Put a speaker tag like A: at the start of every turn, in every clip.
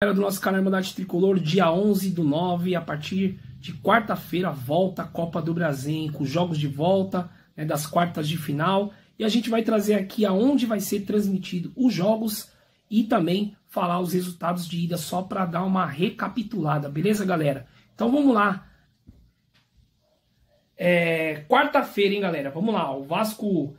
A: Era do nosso canal Irmandade Tricolor, dia 11/9, a partir de quarta-feira, volta a Copa do Brasil, hein, com jogos de volta, né, das quartas de final. E a gente vai trazer aqui aonde vai ser transmitido os jogos e também falar os resultados de ida, só para dar uma recapitulada, beleza, galera? Então vamos lá. Quarta-feira, hein, galera? Vamos lá. O Vasco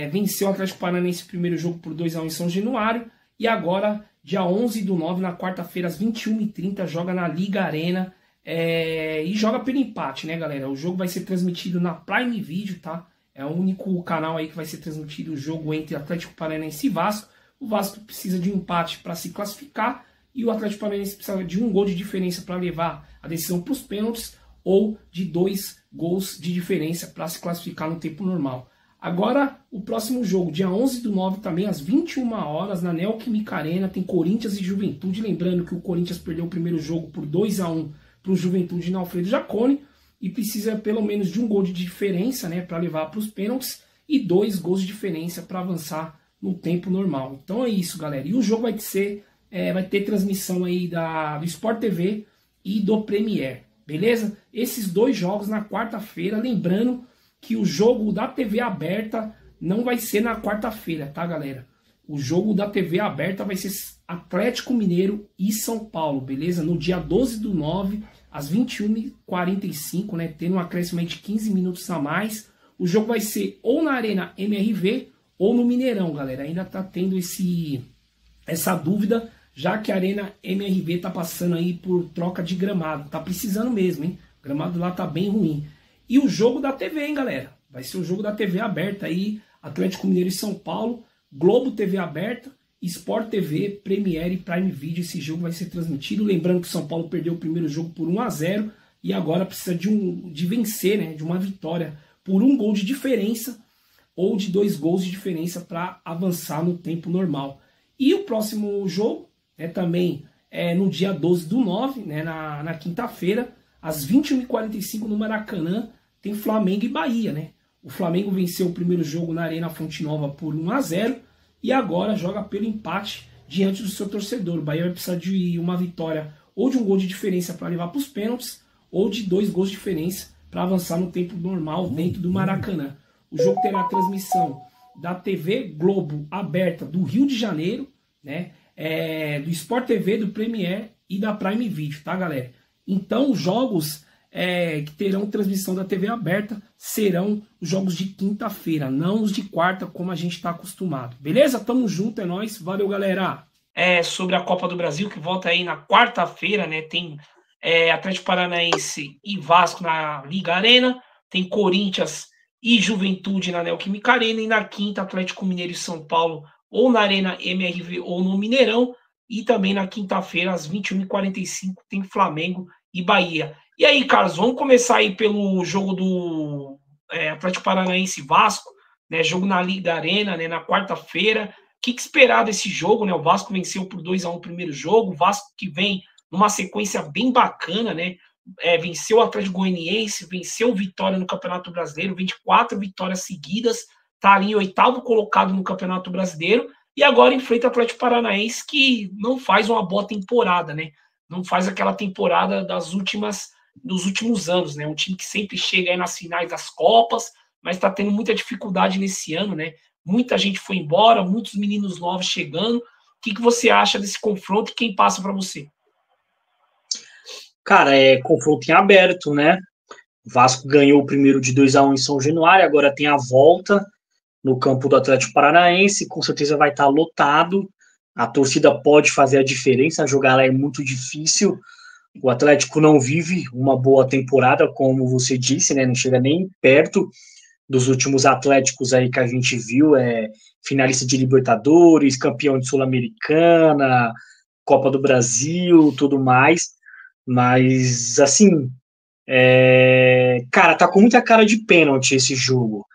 A: venceu o Atlético Paranaense no primeiro jogo por 2-1 em São Januário. E agora, dia 11/9, na quarta-feira, às 21h30, joga na Liga Arena. E joga pelo empate, né, galera? O jogo vai ser transmitido na Prime Video, tá? É o único canal aí que vai ser transmitido o jogo entre Atlético Paranaense e Vasco. O Vasco precisa de um empate para se classificar. E o Atlético Paranaense precisa de um gol de diferença para levar a decisão para os pênaltis, ou de 2 gols de diferença para se classificar no tempo normal. Agora, o próximo jogo, dia 11/9, também às 21 horas, na Neoquímica Arena, tem Corinthians e Juventude. Lembrando que o Corinthians perdeu o primeiro jogo por 2-1 para o Juventude na Alfredo Jaconi, e precisa pelo menos de um gol de diferença, né, para levar para os pênaltis, e 2 gols de diferença para avançar no tempo normal. Então é isso, galera. E o jogo vai ter transmissão aí do Sport TV e do Premier. Beleza? Esses 2 jogos na quarta-feira. Lembrando que o jogo da TV aberta não vai ser na quarta-feira, tá, galera? O jogo da TV aberta vai ser Atlético Mineiro e São Paulo, beleza? No dia 12/9, às 21h45, né? Tendo um acréscimo de 15 minutos a mais. O jogo vai ser ou na Arena MRV ou no Mineirão, galera. Ainda tá tendo essa dúvida, já que a Arena MRV tá passando aí por troca de gramado. Tá precisando mesmo, hein? O gramado lá tá bem ruim. E o jogo da TV, hein, galera? Vai ser o jogo da TV aberta aí, Atlético Mineiro e São Paulo, Globo TV aberta, Sport TV, Premiere e Prime Video. Esse jogo vai ser transmitido. Lembrando que o São Paulo perdeu o primeiro jogo por 1-0 e agora precisa de vencer, né? De uma vitória por 1 gol de diferença ou de 2 gols de diferença para avançar no tempo normal. E o próximo jogo também no dia 12/9, né, na quinta-feira, às 21h45 no Maracanã, tem Flamengo e Bahia, né? O Flamengo venceu o primeiro jogo na Arena Fonte Nova por 1-0 e agora joga pelo empate diante do seu torcedor. O Bahia vai precisar de uma vitória ou de um gol de diferença para levar para os pênaltis, ou de 2 gols de diferença para avançar no tempo normal dentro do Maracanã. O jogo terá transmissão da TV Globo aberta do Rio de Janeiro, né? Do Sport TV, do Premier e da Prime Video, tá, galera? Então, os jogos que terão transmissão da TV aberta serão os jogos de quinta-feira, não os de quarta, como a gente está acostumado. Beleza? Tamo junto, é nóis. Valeu, galera. Sobre a Copa do Brasil, que volta aí na quarta-feira, né? Tem Atlético Paranaense e Vasco na Liga Arena, tem Corinthians e Juventude na Neoquímica Arena, e na quinta, Atlético Mineiro e São Paulo, ou na Arena MRV ou no Mineirão, e também na quinta-feira, às 21h45, tem Flamengo e Bahia. E aí, Carlos, vamos começar aí pelo jogo do Atlético Paranaense e Vasco, né? Jogo na Liga Arena, né? Na quarta-feira. O que esperar desse jogo, né? O Vasco venceu por 2-1 o primeiro jogo, o Vasco que vem numa sequência bem bacana, né? Venceu o Atlético Goianiense, venceu o Vitória no Campeonato Brasileiro, 24 vitórias seguidas, tá ali em 8º colocado no Campeonato Brasileiro, e agora enfrenta o Atlético Paranaense, que não faz uma boa temporada, né? Não faz aquela temporada dos últimos anos, né? Um time que sempre chega aí nas finais das Copas, mas está tendo muita dificuldade nesse ano, né? Muita gente foi embora, muitos meninos novos chegando. O que você acha desse confronto e quem passa para você?
B: Cara, confronto em aberto, né? O Vasco ganhou o primeiro de 2-1 em São Januário, agora tem a volta no campo do Atlético Paranaense, com certeza vai estar lotado. A torcida pode fazer a diferença, jogar lá é muito difícil. O Atlético não vive uma boa temporada, como você disse, né? Não chega nem perto dos últimos Atléticos aí que a gente viu, finalista de Libertadores, campeão de Sul-Americana, Copa do Brasil, tudo mais. Mas, assim, cara, tá com muita cara de pênalti esse jogo,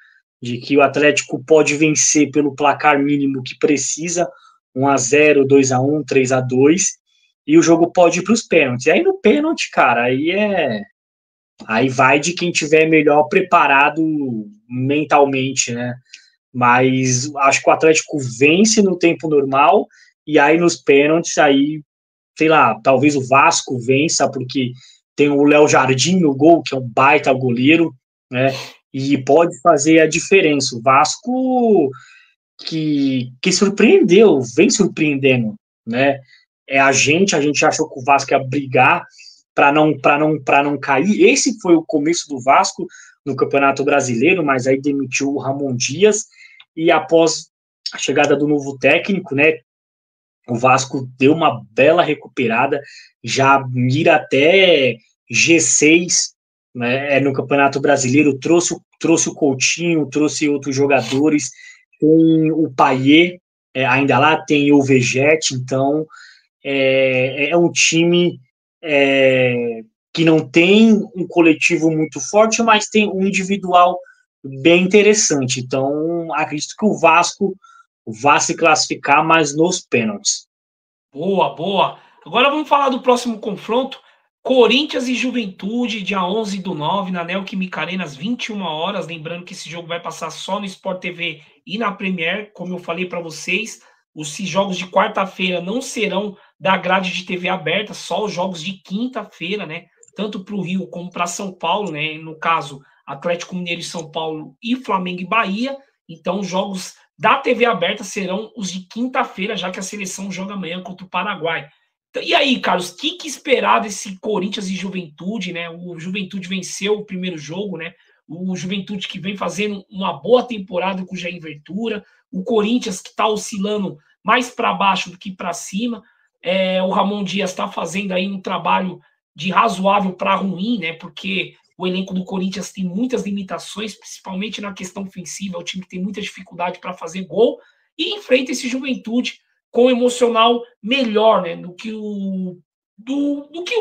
B: de que o Atlético pode vencer pelo placar mínimo que precisa, 1-0, 2-1, 3-2, e o jogo pode ir para os pênaltis. E aí no pênalti, cara, aí vai de quem tiver melhor preparado mentalmente, né? Mas acho que o Atlético vence no tempo normal, e aí nos pênaltis, aí sei lá, talvez o Vasco vença, porque tem o Léo Jardim no gol, que é um baita goleiro, né? E pode fazer a diferença. O Vasco que surpreendeu, vem surpreendendo, né? A gente achou que o Vasco ia brigar para não cair. Esse foi o começo do Vasco no Campeonato Brasileiro, mas aí demitiu o Ramon Dias e após a chegada do novo técnico, né? O Vasco deu uma bela recuperada, já mira até G6, né, no Campeonato Brasileiro, trouxe o Coutinho, trouxe outros jogadores, tem o Payet, ainda lá tem o Vegete, então é um time que não tem um coletivo muito forte, mas tem um individual bem interessante. Então, acredito que o Vasco vai se classificar, mas nos pênaltis.
A: Boa, boa. Agora vamos falar do próximo confronto. Corinthians e Juventude, dia 11/9, na Neoquímica Arena, às 21 horas. Lembrando que esse jogo vai passar só no Sport TV e na Premier, como eu falei para vocês. Os jogos de quarta-feira não serão da grade de TV aberta, só os jogos de quinta-feira, né? Tanto para o Rio como para São Paulo, né? No caso, Atlético Mineiro e São Paulo e Flamengo e Bahia. Então, os jogos da TV aberta serão os de quinta-feira, já que a seleção joga amanhã contra o Paraguai. E aí, Carlos, o que esperar desse Corinthians e Juventude, né? O Juventude venceu o primeiro jogo, né? O Juventude que vem fazendo uma boa temporada com o Jair Ventura, o Corinthians que está oscilando mais para baixo do que para cima. O Ramon Dias está fazendo aí um trabalho de razoável para ruim, né? Porque o elenco do Corinthians tem muitas limitações, principalmente na questão ofensiva. É o time que tem muita dificuldade para fazer gol e enfrenta esse Juventude com emocional melhor, né, do que o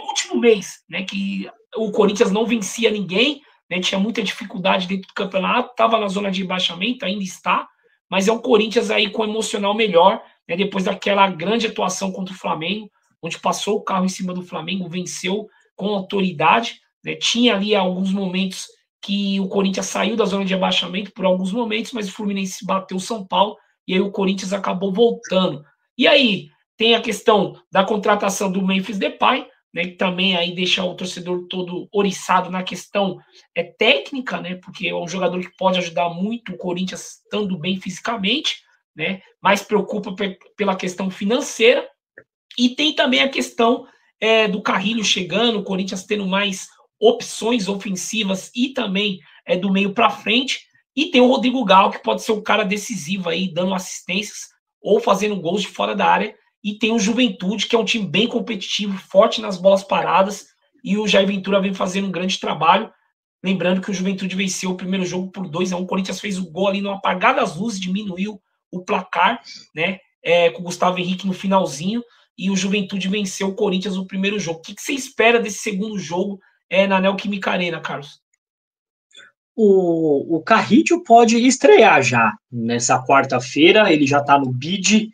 A: último mês, né, que o Corinthians não vencia ninguém, né, tinha muita dificuldade dentro do campeonato, estava na zona de rebaixamento, ainda está, mas é um Corinthians aí com emocional melhor, né, depois daquela grande atuação contra o Flamengo, onde passou o carro em cima do Flamengo, venceu com autoridade, né, tinha ali alguns momentos que o Corinthians saiu da zona de rebaixamento por alguns momentos, mas o Fluminense bateu o São Paulo e aí o Corinthians acabou voltando. E aí, tem a questão da contratação do Memphis Depay, né, que também aí deixa o torcedor todo oriçado na questão técnica, né, porque é um jogador que pode ajudar muito o Corinthians estando bem fisicamente, né, mas preocupa pela questão financeira. E tem também a questão do Carrilho chegando, o Corinthians tendo mais opções ofensivas e também do meio para frente. E tem o Rodrigo Galo, que pode ser um cara decisivo aí, dando assistências ou fazendo gols de fora da área, e tem o Juventude, que é um time bem competitivo, forte nas bolas paradas, e o Jair Ventura vem fazendo um grande trabalho, lembrando que o Juventude venceu o primeiro jogo por 2-1, o Corinthians fez o gol ali no apagar das luzes, diminuiu o placar, né, com o Gustavo Henrique no finalzinho, e o Juventude venceu o Corinthians no primeiro jogo. O que você espera desse segundo jogo na Neoquímica Arena, Carlos?
B: O Carrilho pode estrear já nessa quarta-feira, ele já está no bid.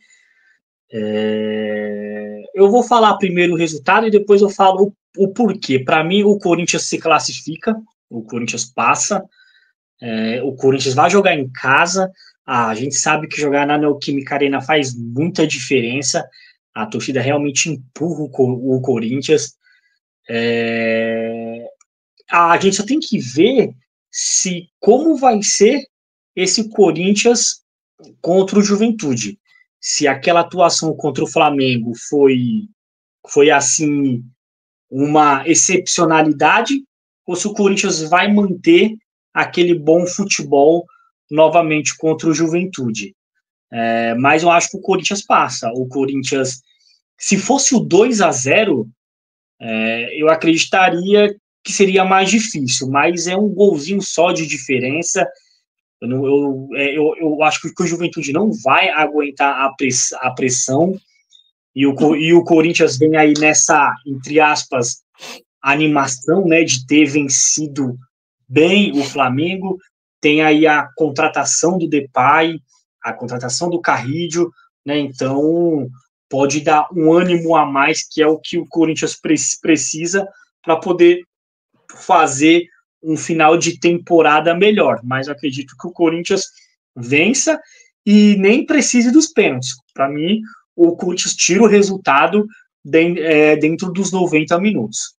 B: Eu vou falar primeiro o resultado e depois eu falo o porquê. Para mim, o Corinthians se classifica, o Corinthians passa, o Corinthians vai jogar em casa. A gente sabe que jogar na Neoquímica Arena faz muita diferença, a torcida realmente empurra o Corinthians. A gente só tem que ver como vai ser esse Corinthians contra o Juventude. Se aquela atuação contra o Flamengo foi assim, uma excepcionalidade, ou se o Corinthians vai manter aquele bom futebol novamente contra o Juventude. Mas eu acho que o Corinthians passa. O Corinthians, se fosse o 2-0, eu acreditaria que seria mais difícil, mas é um golzinho só de diferença. Eu acho que o Juventude não vai aguentar a pressão, e o Corinthians vem aí nessa, entre aspas, animação, né, de ter vencido bem o Flamengo. Tem aí a contratação do Depay, a contratação do Carrillo, né, então pode dar um ânimo a mais, que é o que o Corinthians precisa para poder fazer um final de temporada melhor, mas eu acredito que o Corinthians vença e nem precise dos pênaltis. Para mim, o Corinthians tira o resultado dentro dos 90 minutos.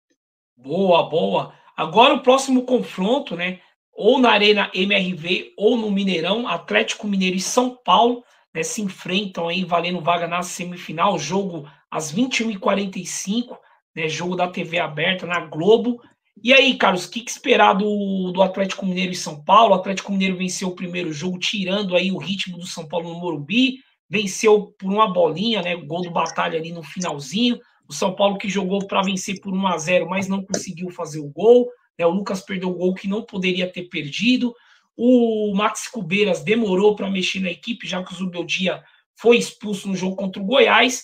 A: Boa, boa. Agora o próximo confronto, né? Ou na Arena MRV ou no Mineirão, Atlético Mineiro e São Paulo, né, se enfrentam aí valendo vaga na semifinal, jogo às 21h45, né, jogo da TV aberta na Globo. E aí, Carlos, o que esperar do Atlético Mineiro e São Paulo? O Atlético Mineiro venceu o primeiro jogo, tirando aí o ritmo do São Paulo no Morumbi, venceu por uma bolinha, né, gol do Batalha ali no finalzinho. O São Paulo que jogou para vencer por 1-0, mas não conseguiu fazer o gol. Né? O Lucas perdeu o gol que não poderia ter perdido. O Max Cubeiras demorou para mexer na equipe, já que o Zubeldia foi expulso no jogo contra o Goiás,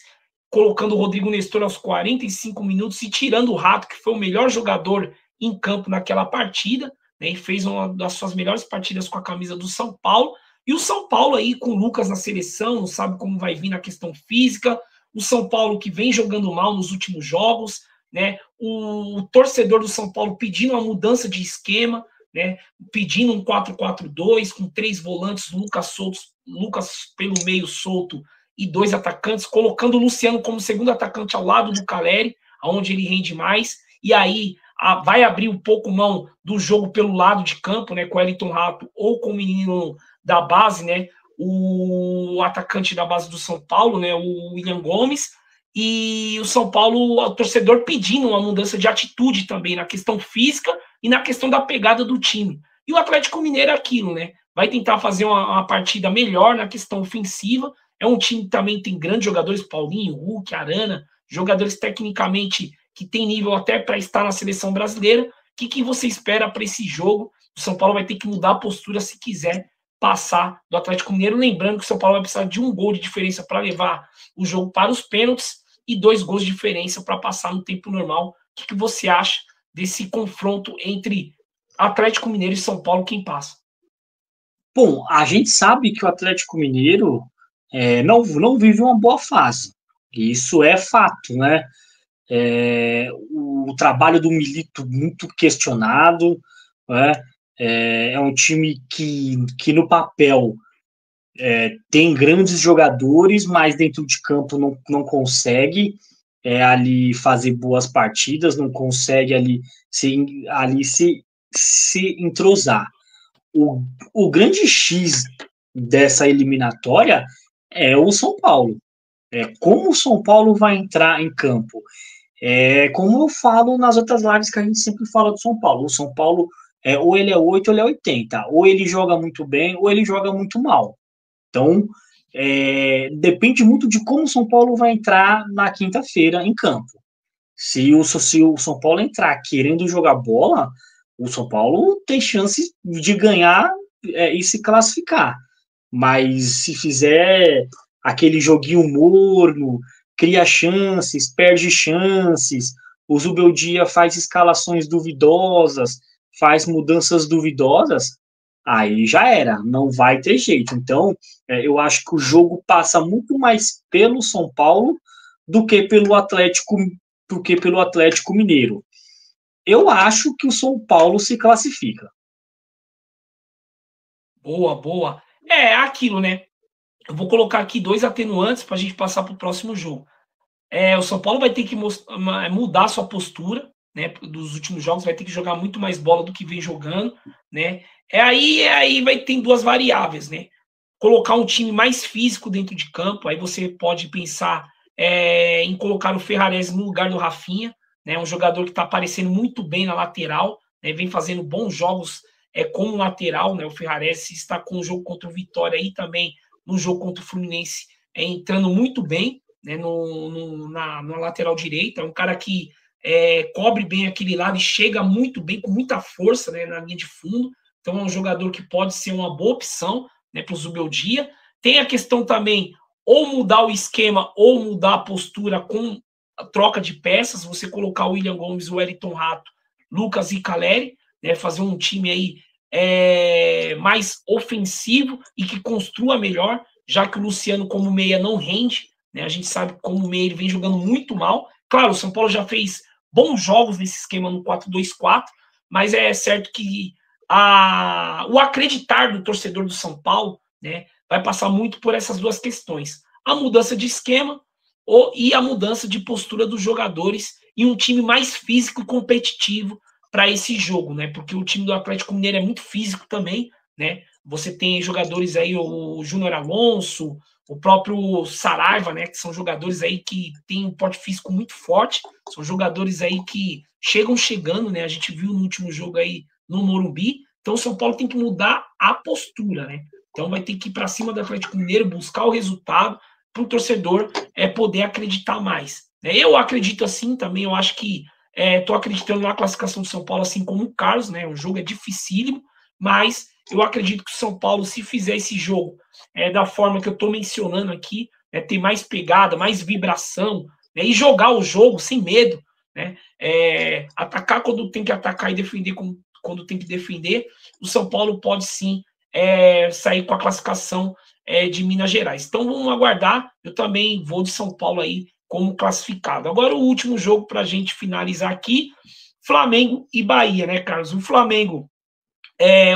A: colocando o Rodrigo Nestor aos 45 minutos e tirando o Rato, que foi o melhor jogador em campo naquela partida, né? E fez uma das suas melhores partidas com a camisa do São Paulo. E o São Paulo aí com o Lucas na seleção, não sabe como vai vir na questão física. O São Paulo que vem jogando mal nos últimos jogos, né? O torcedor do São Paulo pedindo uma mudança de esquema, né? Pedindo um 4-4-2 com 3 volantes, Lucas pelo meio solto e 2 atacantes, colocando o Luciano como segundo atacante ao lado do Caleri, aonde ele rende mais, e aí vai abrir um pouco mão do jogo pelo lado de campo, né? Com o Wellington Rato ou com o menino da base, né? O atacante da base do São Paulo, né, o William Gomes, e o São Paulo, o torcedor pedindo uma mudança de atitude também na questão física e na questão da pegada do time. E o Atlético Mineiro é aquilo, né? Vai tentar fazer uma partida melhor na questão ofensiva. É um time que também tem grandes jogadores, Paulinho, Hulk, Arana, jogadores tecnicamente que tem nível até para estar na seleção brasileira. O que você espera para esse jogo? O São Paulo vai ter que mudar a postura se quiser passar do Atlético Mineiro, lembrando que o São Paulo vai precisar de um gol de diferença para levar o jogo para os pênaltis e 2 gols de diferença para passar no tempo normal. O que você acha desse confronto entre Atlético Mineiro e São Paulo, quem passa?
B: Bom, a gente sabe que o Atlético Mineiro não vive uma boa fase. Isso é fato, né? O trabalho do Milito muito questionado, né? É um time que no papel tem grandes jogadores, mas dentro de campo não consegue ali fazer boas partidas, não consegue ali se entrosar. O grande X dessa eliminatória é o São Paulo. Como o São Paulo vai entrar em campo? Como eu falo nas outras lives que a gente sempre fala do São Paulo. O São Paulo, ou ele é 8 ou ele é 80. Ou ele joga muito bem, ou ele joga muito mal. Então, depende muito de como o São Paulo vai entrar na quinta-feira em campo. Se o São Paulo entrar querendo jogar bola, o São Paulo tem chance de ganhar e se classificar. Mas se fizer aquele joguinho morno, cria chances, perde chances, o Zubeldia faz escalações duvidosas, faz mudanças duvidosas, aí já era, não vai ter jeito. Então, eu acho que o jogo passa muito mais pelo São Paulo do que pelo Atlético Mineiro. Eu acho que o São Paulo se classifica.
A: Boa, boa. É aquilo, né? Eu vou colocar aqui 2 atenuantes para a gente passar para o próximo jogo. O São Paulo vai ter que mudar sua postura, né? Dos últimos jogos, vai ter que jogar muito mais bola do que vem jogando, né? Aí vai ter 2 variáveis, né? Colocar um time mais físico dentro de campo, aí você pode pensar em colocar o Ferrarese no lugar do Rafinha, né? Um jogador que está aparecendo muito bem na lateral, né? Vem fazendo bons jogos como lateral, né? O Ferrarese está com o jogo contra o Vitória aí também, no jogo contra o Fluminense, entrando muito bem, né? Na lateral direita, é um cara que cobre bem aquele lado e chega muito bem, com muita força, né? Na linha de fundo. Então é um jogador que pode ser uma boa opção, né, para o Zubeldia. Tem a questão também, ou mudar o esquema, ou mudar a postura com a troca de peças, você colocar o William Gomes, o Wellington Rato, Lucas e Caleri, né, fazer um time aí mais ofensivo e que construa melhor, já que o Luciano como meia não rende, né, a gente sabe que como meia ele vem jogando muito mal. Claro, o São Paulo já fez bons jogos nesse esquema no 4-2-4, mas é certo que o acreditar do torcedor do São Paulo, né, vai passar muito por essas 2 questões. A mudança de esquema e a mudança de postura dos jogadores e um time mais físico e competitivo para esse jogo, né? Porque o time do Atlético Mineiro é muito físico também, né? Você tem jogadores aí, o Júnior Alonso, o próprio Saraiva, né? Que são jogadores aí que têm um porte físico muito forte, são jogadores aí que chegando, né? A gente viu no último jogo aí no Morumbi. Então o São Paulo tem que mudar a postura, né? Então vai ter que ir para cima do Atlético Mineiro, buscar o resultado para o torcedor poder acreditar mais. Eu acredito assim também, eu acho que estou acreditando na classificação do São Paulo, assim como o Carlos, né? O jogo é dificílimo, mas eu acredito que o São Paulo, se fizer esse jogo da forma que eu estou mencionando aqui, ter mais pegada, mais vibração, né, e jogar o jogo sem medo, né? Atacar quando tem que atacar e defender quando tem que defender, o São Paulo pode sim sair com a classificação de Minas Gerais. Então vamos aguardar, eu também vou de São Paulo aí como classificado. Agora o último jogo para a gente finalizar aqui, Flamengo e Bahia, né, Carlos? O Flamengo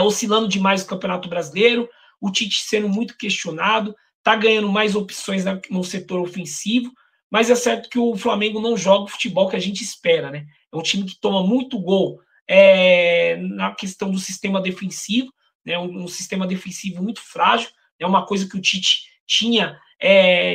A: oscilando demais no Campeonato Brasileiro, o Tite sendo muito questionado, tá ganhando mais opções no setor ofensivo, mas é certo que o Flamengo não joga o futebol que a gente espera, né? É um time que toma muito gol na questão do sistema defensivo, né? Um sistema defensivo muito frágil, é uma coisa que o Tite tinha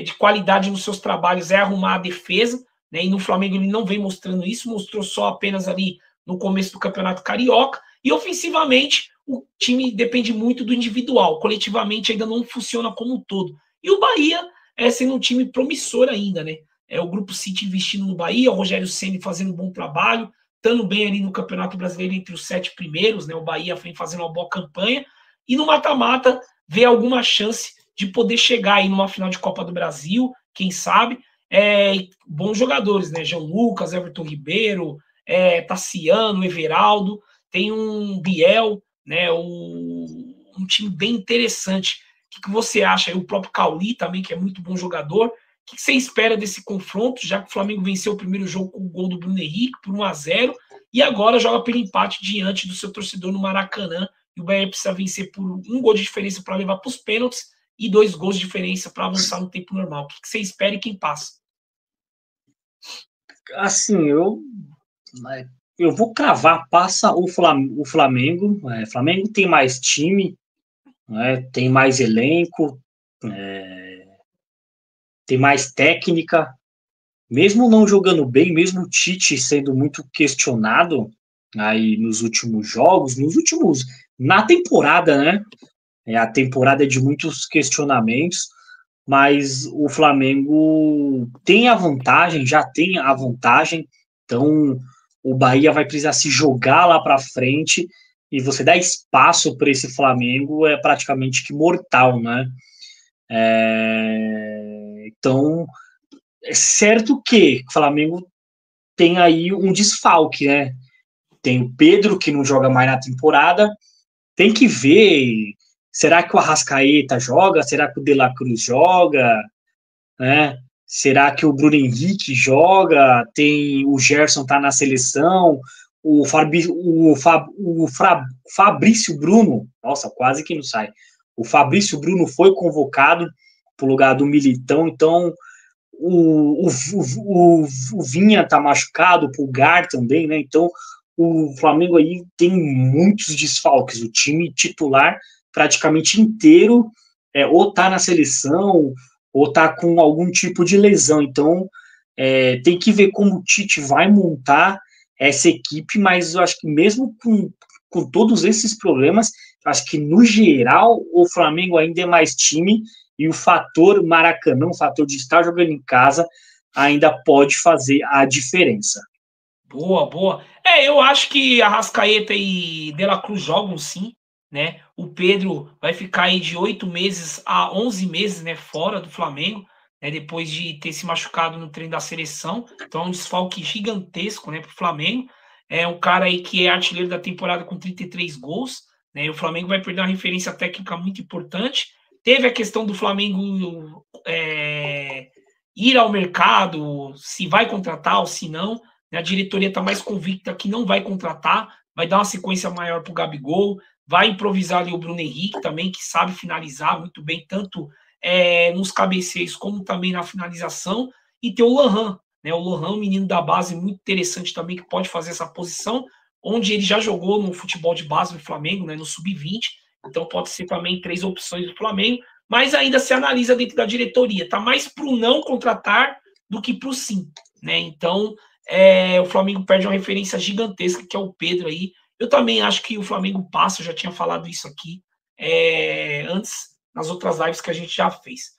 A: de qualidade nos seus trabalhos, arrumar a defesa, né? E no Flamengo ele não vem mostrando isso, mostrou só apenas ali no começo do Campeonato Carioca, e ofensivamente o time depende muito do individual, coletivamente ainda não funciona como um todo. E o Bahia sendo um time promissor ainda, né? O Grupo City investindo no Bahia, o Rogério Ceni fazendo um bom trabalho, estando bem ali no Campeonato Brasileiro entre os 7 primeiros, né? O Bahia vem fazendo uma boa campanha, e no mata-mata vê alguma chance de poder chegar aí numa final de Copa do Brasil, quem sabe, bons jogadores, né? João Lucas, Everton Ribeiro, Tassiano, Everaldo, tem um Biel, né? Um time bem interessante. O que você acha? O próprio Cauli também, que é muito bom jogador. O que você espera desse confronto, já que o Flamengo venceu o primeiro jogo com o gol do Bruno Henrique por 1-0 e agora joga pelo empate diante do seu torcedor no Maracanã, e o Bahia precisa vencer por 1 gol de diferença para levar para os pênaltis e 2 gols de diferença para avançar no tempo normal. O que você espera e quem passa?
B: Assim, eu vou cravar, passa o Flamengo. O Flamengo tem mais time, né, tem mais elenco, tem mais técnica. Mesmo não jogando bem, mesmo o Tite sendo muito questionado aí nos últimos jogos, na temporada, né? A temporada é de muitos questionamentos, mas o Flamengo tem a vantagem, já tem a vantagem, então o Bahia vai precisar se jogar lá para frente e você dar espaço para esse Flamengo é praticamente que mortal, né? Então, é certo que o Flamengo tem aí um desfalque, né? Tem o Pedro, que não joga mais na temporada, tem que ver, será que o Arrascaeta joga? Será que o De La Cruz joga? Né? Será que o Bruno Henrique joga? Tem o Gerson tá na seleção, Fabrício Bruno, nossa, quase que não sai. O Fabrício Bruno foi convocado para o lugar do Militão, então o Vinha tá machucado, o Pulgar também, né? Então o Flamengo aí tem muitos desfalques, o time titular praticamente inteiro ou tá na seleção ou tá com algum tipo de lesão, então tem que ver como o Tite vai montar essa equipe, mas eu acho que mesmo com todos esses problemas, eu acho que no geral o Flamengo ainda é mais time e o fator Maracanã, o fator de estar jogando em casa, ainda pode fazer a diferença.
A: Boa, boa. Eu acho que Arrascaeta e De La Cruz jogam sim, né? O Pedro vai ficar aí de 8 meses a 11 meses, né, fora do Flamengo, né, depois de ter se machucado no treino da seleção. Então é um desfalque gigantesco, né, para o Flamengo. É um cara aí que é artilheiro da temporada com 33 gols, né? E o Flamengo vai perder uma referência técnica muito importante. Teve a questão do Flamengo ir ao mercado, se vai contratar ou se não. A diretoria está mais convicta que não vai contratar, vai dar uma sequência maior para o Gabigol, vai improvisar ali o Bruno Henrique também, que sabe finalizar muito bem, tanto nos cabeceios como também na finalização. e tem o Lohan, né? O Lohan, um menino da base muito interessante também, que pode fazer essa posição, onde ele já jogou no futebol de base do Flamengo, né? No Sub-20, então pode ser também 3 opções do Flamengo, mas ainda se analisa dentro da diretoria. Tá mais para o não contratar do que para o sim, né? Então, o Flamengo perde uma referência gigantesca, que é o Pedro aí. Eu também acho que o Flamengo passa, eu já tinha falado isso aqui antes, nas outras lives que a gente já fez.